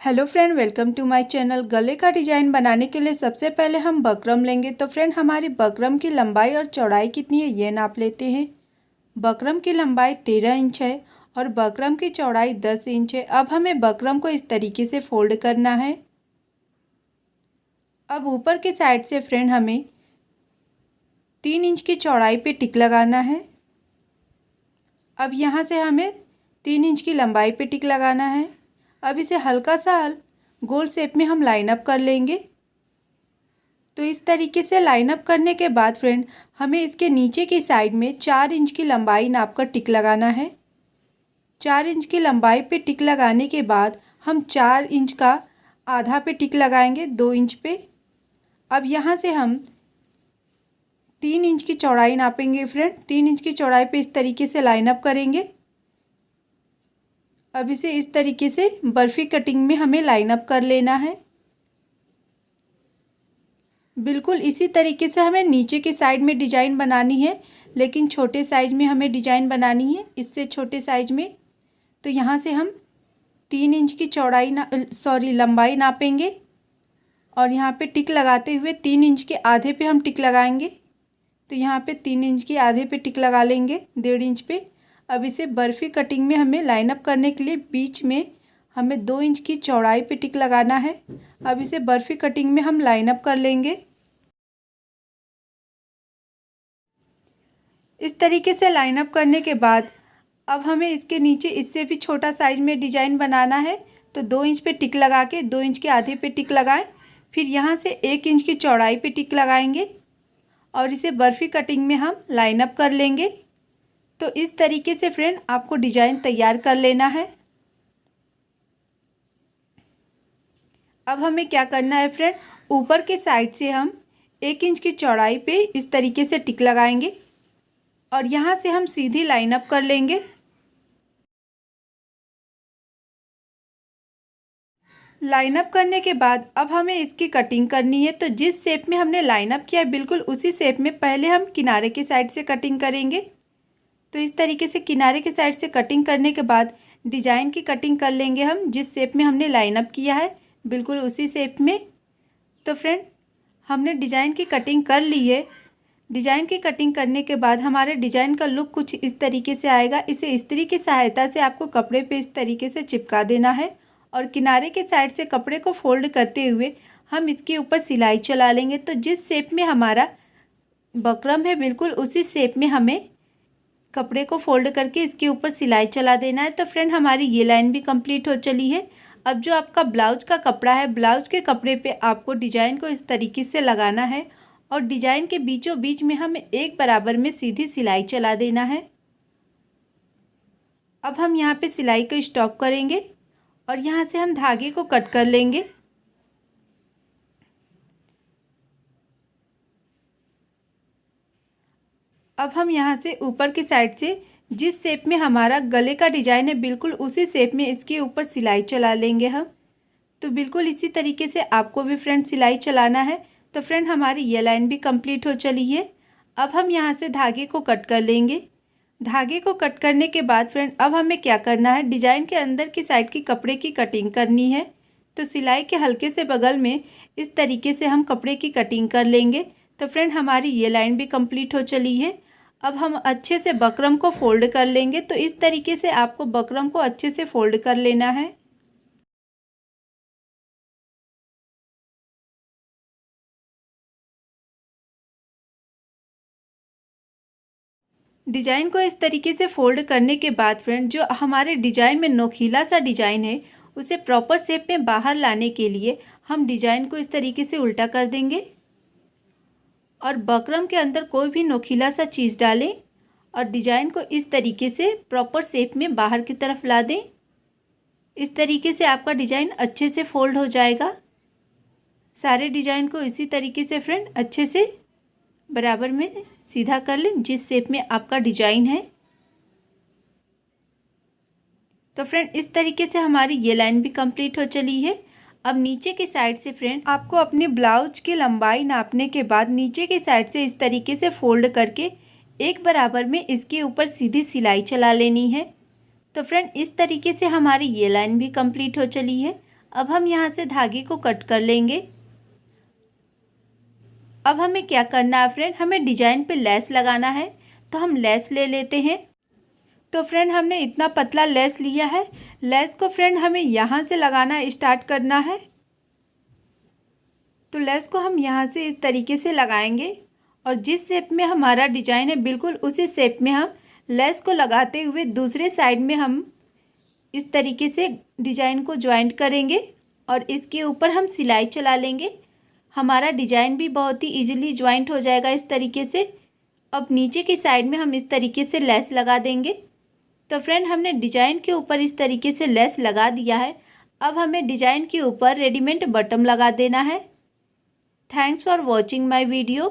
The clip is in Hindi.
Hello friend, welcome to my channel. गले का डिज़ाइन बनाने के लिए सबसे पहले हम बकरम लेंगे। तो फ्रेंड, हमारी बकरम की लंबाई और चौड़ाई कितनी है ये नाप लेते हैं। बकरम की लंबाई 13 इंच है और बकरम की चौड़ाई 10 इंच है। अब हमें बकरम को इस तरीके से फोल्ड करना है। अब ऊपर की साइड से फ्रेंड हमें 3 इंच की चौड़ाई पे टिक लगाना है। अब यहाँ से हमें 3 इंच की लंबाई पे टिक लगाना है। अब इसे हल्का सा गोल शेप में हम लाइन अप कर लेंगे। तो इस तरीके से लाइन अप करने के बाद फ्रेंड हमें इसके नीचे की साइड में 4 इंच की लंबाई नाप कर टिक लगाना है। 4 इंच की लंबाई पे टिक लगाने के बाद हम 4 इंच का आधा पे टिक लगाएंगे 2 इंच पे। अब यहाँ से हम 3 इंच की चौड़ाई नापेंगे फ्रेंड। 3 इंच की चौड़ाई पे इस तरीके से लाइन अप करेंगे। अब इसे इस तरीके से बर्फ़ी कटिंग में हमें लाइन अप कर लेना है। बिल्कुल इसी तरीके से हमें नीचे की साइड में डिजाइन बनानी है, लेकिन छोटे साइज़ में हमें डिजाइन बनानी है, इससे छोटे साइज़ में। तो यहाँ से हम 3 इंच की लंबाई नापेंगे और यहाँ पे टिक लगाते हुए 3 इंच के आधे पे हम टिक लगाएंगे। तो यहाँ पे 3 इंच के आधे पे टिक लगा लेंगे, 1.5 इंच पे। अब इसे बर्फ़ी कटिंग में हमें लाइन अप करने के लिए बीच में हमें 2 इंच की चौड़ाई पे टिक लगाना है। अब इसे बर्फ़ी कटिंग में हम लाइन अप कर लेंगे। इस तरीके से लाइन अप करने के बाद अब हमें इसके नीचे इससे भी छोटा साइज में डिजाइन बनाना है। तो 2 इंच पे टिक लगा के 2 इंच के आधे पे टिक लगाएं। फिर यहाँ से 1 इंच की चौड़ाई पे टिक लगाएंगे और इसे बर्फ़ी कटिंग में हम लाइन अप कर लेंगे। तो इस तरीके से फ्रेंड आपको डिजाइन तैयार कर लेना है। अब हमें क्या करना है फ्रेंड, ऊपर के साइड से हम 1 इंच की चौड़ाई पे इस तरीके से टिक लगाएंगे और यहाँ से हम सीधी लाइन अप कर लेंगे। लाइन अप करने के बाद अब हमें इसकी कटिंग करनी है। तो जिस शेप में हमने लाइन अप किया है बिल्कुल उसी शेप में पहले हम किनारे की साइड से कटिंग करेंगे। तो इस तरीके से किनारे की साइड से कटिंग करने के बाद डिजाइन की कटिंग कर लेंगे हम, जिस शेप में हमने लाइन अप किया है बिल्कुल उसी शेप में। तो फ्रेंड हमने डिजाइन की कटिंग कर ली है। डिजाइन की कटिंग करने के बाद हमारे डिजाइन का लुक कुछ इस तरीके से आएगा। इसे इस्त्री की सहायता से आपको कपड़े पे इस तरीके से चिपका देना है और किनारे के साइड से कपड़े को फोल्ड करते हुए हम इसके ऊपर सिलाई चला लेंगे। तो जिस शेप में हमारा बकरम है बिल्कुल उसी शेप में हमें कपड़े को फोल्ड करके इसके ऊपर सिलाई चला देना है। तो फ्रेंड हमारी ये लाइन भी कंप्लीट हो चली है। अब जो आपका ब्लाउज का कपड़ा है, ब्लाउज के कपड़े पे आपको डिजाइन को इस तरीके से लगाना है और डिजाइन के बीचों बीच में हमें एक बराबर में सीधी सिलाई चला देना है। अब हम यहाँ पे सिलाई को स्टॉप करेंगे और यहाँ से हम धागे को कट कर लेंगे। अब हम यहाँ से ऊपर की साइड से जिस शेप में हमारा गले का डिजाइन है बिल्कुल उसी शेप में इसके ऊपर सिलाई चला लेंगे हम। तो बिल्कुल इसी तरीके से आपको भी फ्रेंड सिलाई चलाना है। तो फ्रेंड हमारी ये लाइन भी कंप्लीट हो चली है। अब हम यहाँ से धागे को कट कर लेंगे। धागे को कट करने के बाद फ्रेंड अब हमें क्या करना है, डिजाइन के अंदर की साइड की कपड़े की कटिंग करनी है। तो सिलाई के हल्के से बगल में इस तरीके से हम कपड़े की कटिंग कर लेंगे। तो फ्रेंड हमारी ये लाइन भी कंप्लीट हो चली है। अब हम अच्छे से बकरम को फोल्ड कर लेंगे। तो इस तरीके से आपको बकरम को अच्छे से फोल्ड कर लेना है। डिजाइन को इस तरीके से फोल्ड करने के बाद फ्रेंड जो हमारे डिजाइन में नोकीला सा डिजाइन है उसे प्रॉपर शेप में बाहर लाने के लिए हम डिजाइन को इस तरीके से उल्टा कर देंगे और बकरम के अंदर कोई भी नोकीला सा चीज़ डालें और डिजाइन को इस तरीके से प्रॉपर शेप में बाहर की तरफ ला दें। इस तरीके से आपका डिजाइन अच्छे से फोल्ड हो जाएगा। सारे डिजाइन को इसी तरीके से फ्रेंड अच्छे से बराबर में सीधा कर लें जिस शेप में आपका डिजाइन है। तो फ्रेंड इस तरीके से हमारी ये लाइन भी कंप्लीट हो चली है। अब नीचे की साइड से फ्रेंड आपको अपने ब्लाउज की लंबाई नापने के बाद नीचे की साइड से इस तरीके से फोल्ड करके एक बराबर में इसके ऊपर सीधी सिलाई चला लेनी है। तो फ्रेंड इस तरीके से हमारी ये लाइन भी कंप्लीट हो चली है। अब हम यहाँ से धागे को कट कर लेंगे। अब हमें क्या करना है फ्रेंड, हमें डिजाइन पे लेस लगाना है, तो हम लेस ले लेते हैं। तो फ्रेंड हमने इतना पतला लेस लिया है। लेस को फ्रेंड हमें यहाँ से लगाना स्टार्ट करना है। तो लेस को हम यहाँ से इस तरीके से लगाएंगे और जिस शेप में हमारा डिजाइन है बिल्कुल उसी शेप में हम लेस को लगाते हुए दूसरे साइड में हम इस तरीके से डिजाइन को ज्वाइंट करेंगे और इसके ऊपर हम सिलाई चला लेंगे। हमारा डिजाइन भी बहुत ही इजीली ज्वाइंट हो जाएगा इस तरीके से। अब नीचे की साइड में हम इस तरीके से लेस लगा देंगे। तो फ्रेंड हमने डिजाइन के ऊपर इस तरीके से लेस लगा दिया है। अब हमें डिजाइन के ऊपर रेडीमेड बटन लगा देना है। Thanks for watching my video.